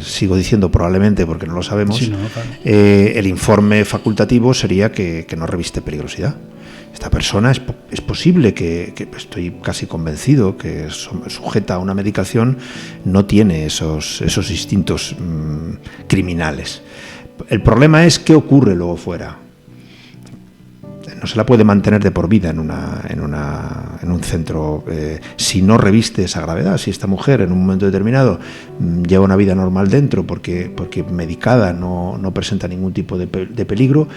sigo diciendo probablemente porque no lo sabemos, sí, claro. El informe facultativo sería que no reviste peligrosidad. Esta persona es posible que estoy casi convencido que sujeta a una medicación no tiene esos instintos criminales. El problema es qué ocurre luego fuera. mantener de por vida en un centro si no reviste esa gravedad. Si esta mujer en un momento determinado lleva una vida normal dentro porque medicada no presenta ningún tipo de peligro,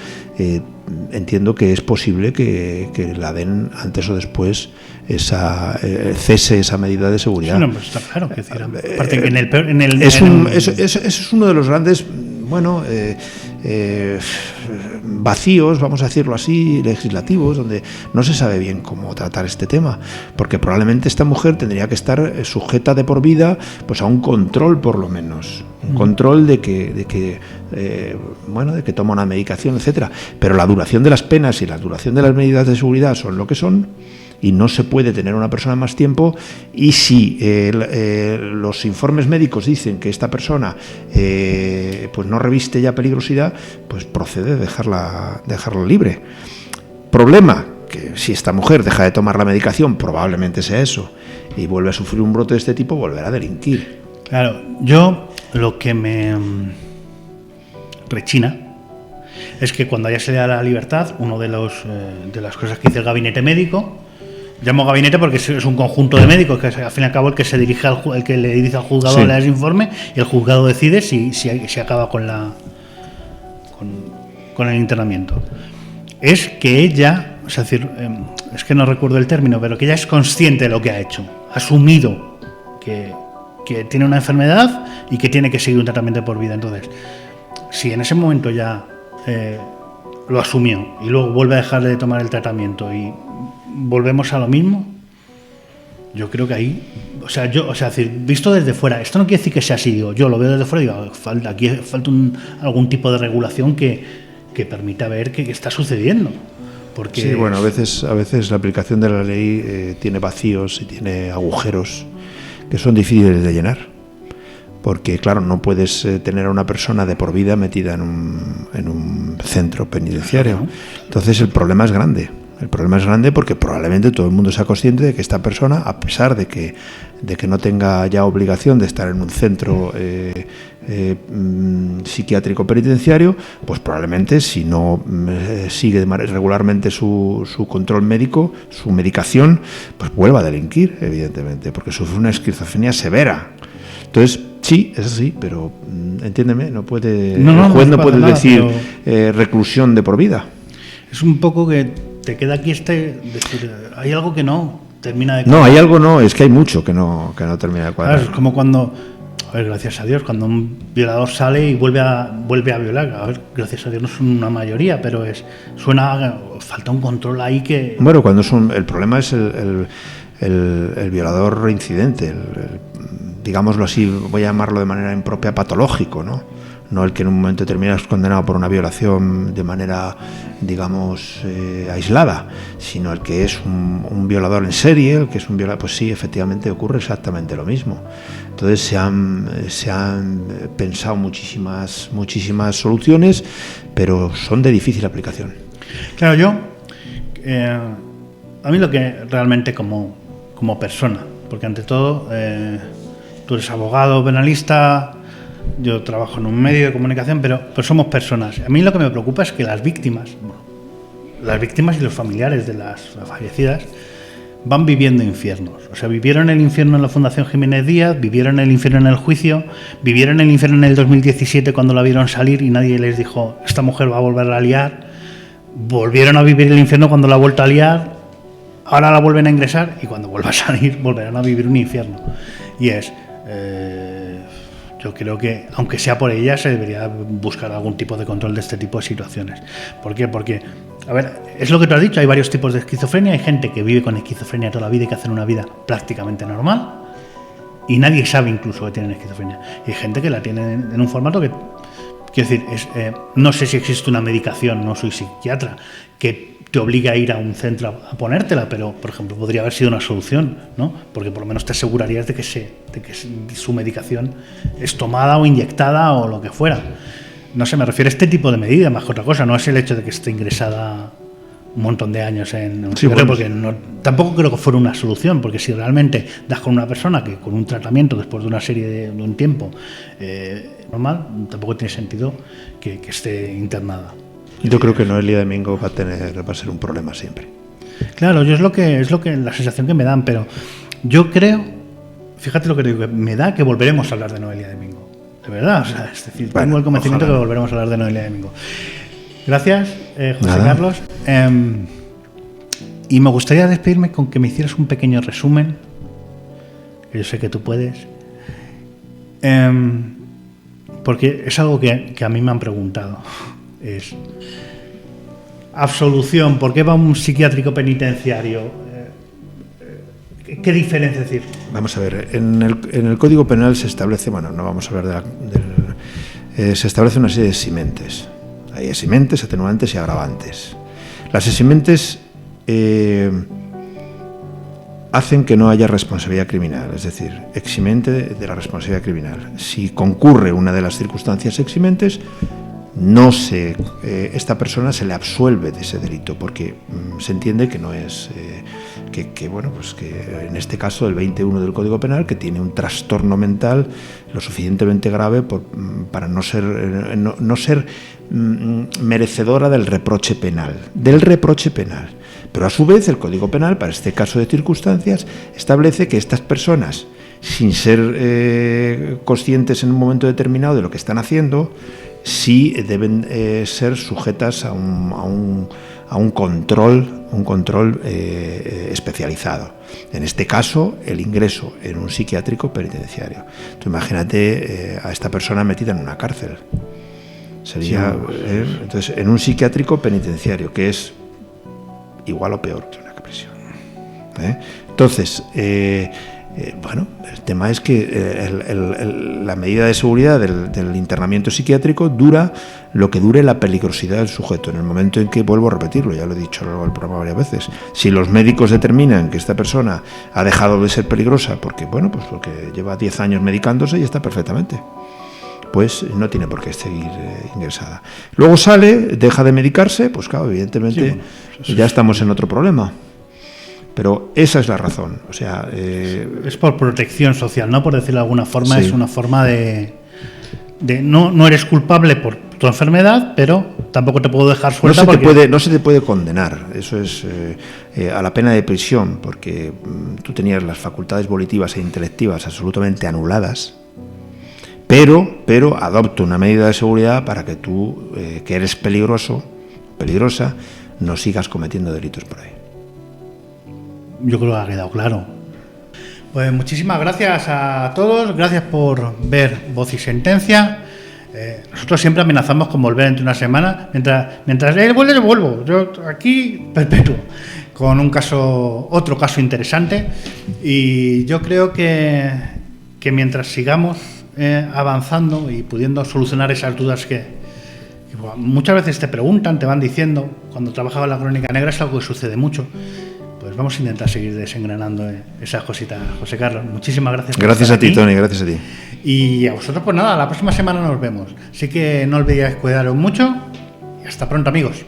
entiendo que es posible que la den antes o después cese esa medida de seguridad. Sí, no, pues está claro, que aparte que eso es uno de los grandes vacíos, vamos a decirlo así, legislativos, donde no se sabe bien cómo tratar este tema, porque probablemente esta mujer tendría que estar sujeta de por vida pues a un control, por lo menos un control de que toma una medicación, etcétera, pero la duración de las penas y la duración de las medidas de seguridad son lo que son, y no se puede tener una persona más tiempo. Y si los informes médicos dicen que esta persona pues no reviste ya peligrosidad, pues procede dejarla libre. Problema, que si esta mujer deja de tomar la medicación, probablemente sea eso, y vuelve a sufrir un brote de este tipo, volverá a delinquir. Claro, yo lo que me rechina es que cuando ya se le da la libertad, uno de las cosas que dice el gabinete médico, llamo gabinete porque es un conjunto de médicos que es al fin y al cabo el que se dirige el que le dice al juzgado, sí, leer ese informe, y el juzgado decide si acaba con el internamiento. Es que ella, es decir, es que no recuerdo el término, pero que ella es consciente de lo que ha hecho, ha asumido que tiene una enfermedad y que tiene que seguir un tratamiento por vida. Entonces, si en ese momento ya lo asumió y luego vuelve a dejar de tomar el tratamiento y volvemos a lo mismo, yo creo que ahí, decir, visto desde fuera, esto no quiere decir que sea así, yo lo veo desde fuera y digo, aquí falta algún tipo de regulación que permita ver qué está sucediendo. Porque sí, bueno, a veces la aplicación de la ley tiene vacíos y tiene agujeros que son difíciles de llenar, porque claro, no puedes tener a una persona de por vida metida en un centro penitenciario. Entonces el problema es grande. El problema es grande porque probablemente todo el mundo sea consciente de que esta persona, a pesar de que no tenga ya obligación de estar en un centro psiquiátrico penitenciario, pues probablemente si no sigue regularmente su control médico, su medicación, pues vuelva a delinquir, evidentemente, porque sufre una esquizofrenia severa. Entonces, sí, es así, pero entiéndeme, el juez no puede decir reclusión de por vida. Es un poco que te queda aquí decir, hay algo que no termina de cuadrar. No, hay algo no, es que hay mucho que no termina de cuadrar. Claro, es como cuando, gracias a Dios, cuando un violador sale y vuelve a violar, gracias a Dios no son una mayoría, pero falta un control ahí que... Bueno, el problema es el violador reincidente, digámoslo así, voy a llamarlo de manera impropia, patológico, ¿no? No el que en un momento determinado es condenado por una violación de manera, digamos, aislada, sino el que es un violador en serie, el que es un violador, pues sí, efectivamente ocurre exactamente lo mismo. Entonces se han pensado muchísimas soluciones, pero son de difícil aplicación. Claro, a mí lo que realmente como persona, porque ante todo tú eres abogado, penalista, yo trabajo en un medio de comunicación, pero somos personas. A mí lo que me preocupa es que las víctimas y los familiares de las fallecidas van viviendo infiernos. O sea, vivieron el infierno en la Fundación Jiménez Díaz, vivieron el infierno en el juicio, vivieron el infierno en el 2017 cuando la vieron salir y nadie les dijo, esta mujer va a volver a liar. Volvieron a vivir el infierno cuando la ha vuelto a liar, ahora la vuelven a ingresar y cuando vuelva a salir volverán a vivir un infierno. Y yo creo que, aunque sea por ella, se debería buscar algún tipo de control de este tipo de situaciones. ¿Por qué? Porque, a ver, es lo que tú has dicho, hay varios tipos de esquizofrenia, hay gente que vive con esquizofrenia toda la vida y que hacen una vida prácticamente normal y nadie sabe incluso que tienen esquizofrenia. Y hay gente que la tiene en un formato que, quiero decir, no sé si existe una medicación, no soy psiquiatra, que te obliga a ir a un centro a ponértela, pero, por ejemplo, podría haber sido una solución, ¿no? Porque por lo menos te asegurarías de que su medicación es tomada o inyectada o lo que fuera. No sé, me refiero a este tipo de medida más que otra cosa, no es el hecho de que esté ingresada un montón de años en un psiquiatra, porque tampoco creo que fuera una solución, porque si realmente das con una persona que con un tratamiento después de una serie de un tiempo normal, tampoco tiene sentido que esté internada. Yo creo que Noelia Domingo va a ser un problema siempre. Claro, yo es lo que la sensación que me dan, pero yo creo, fíjate lo que digo, que me da que volveremos a hablar de Noelia Domingo. De verdad, o sea, es decir, tengo el convencimiento que volveremos a hablar de Noelia Domingo. Gracias, José Carlos. Y me gustaría despedirme con que me hicieras un pequeño resumen, que yo sé que tú puedes, porque es algo que a mí me han preguntado. Es absolución, ¿por qué va un psiquiátrico penitenciario? ¿Qué diferencia? Es decir, vamos a ver, en el Código Penal se establece, bueno, no vamos a hablar se establece una serie de eximentes. Hay eximentes, atenuantes y agravantes. Las eximentes hacen que no haya responsabilidad criminal, es decir, eximente de la responsabilidad criminal. Si concurre una de las circunstancias eximentes, esta persona se le absuelve de ese delito, porque se entiende que no es que en este caso el 21 del Código Penal, que tiene un trastorno mental lo suficientemente grave para no ser merecedora del reproche penal. Pero a su vez el Código Penal, para este caso de circunstancias, establece que estas personas, sin ser conscientes en un momento determinado de lo que están haciendo, sí deben ser sujetas a un control especializado. En este caso, el ingreso en un psiquiátrico penitenciario. Tú imagínate a esta persona metida en una cárcel. Sería, entonces, en un psiquiátrico penitenciario, que es igual o peor que una prisión. Entonces, bueno, el tema es que la medida de seguridad del internamiento psiquiátrico dura lo que dure la peligrosidad del sujeto. En el momento en que, vuelvo a repetirlo, ya lo he dicho a lo largo del programa varias veces, si los médicos determinan que esta persona ha dejado de ser peligrosa porque lleva 10 años medicándose y está perfectamente, pues no tiene por qué seguir ingresada. Luego sale, deja de medicarse, pues claro, evidentemente ya estamos en otro problema. Pero esa es la razón. O sea, es por protección social, ¿no? Por decirlo de alguna forma, sí. Es una forma de no eres culpable por tu enfermedad, pero tampoco te puedo dejar suelta. No se te puede condenar. Eso es a la pena de prisión, porque tú tenías las facultades volitivas e intelectivas absolutamente anuladas, pero adopta una medida de seguridad para que tú, que eres peligrosa, no sigas cometiendo delitos por ahí. Yo creo que ha quedado claro. Pues muchísimas gracias a todos, gracias por ver Voz y Sentencia. Nosotros siempre amenazamos con volver entre una semana. Mientras él vuelve, yo vuelvo. Yo aquí perpetuo, con otro caso interesante. Y yo creo que mientras sigamos avanzando y pudiendo solucionar esas dudas que muchas veces te preguntan, te van diciendo, cuando trabajaba en la Crónica Negra es algo que sucede mucho. Pues vamos a intentar seguir desengranando esas cositas, José Carlos. Muchísimas gracias. Gracias a ti, Tony, gracias a ti. Y a vosotros, pues nada, la próxima semana nos vemos. Así que no olvidéis cuidaros mucho y hasta pronto, amigos.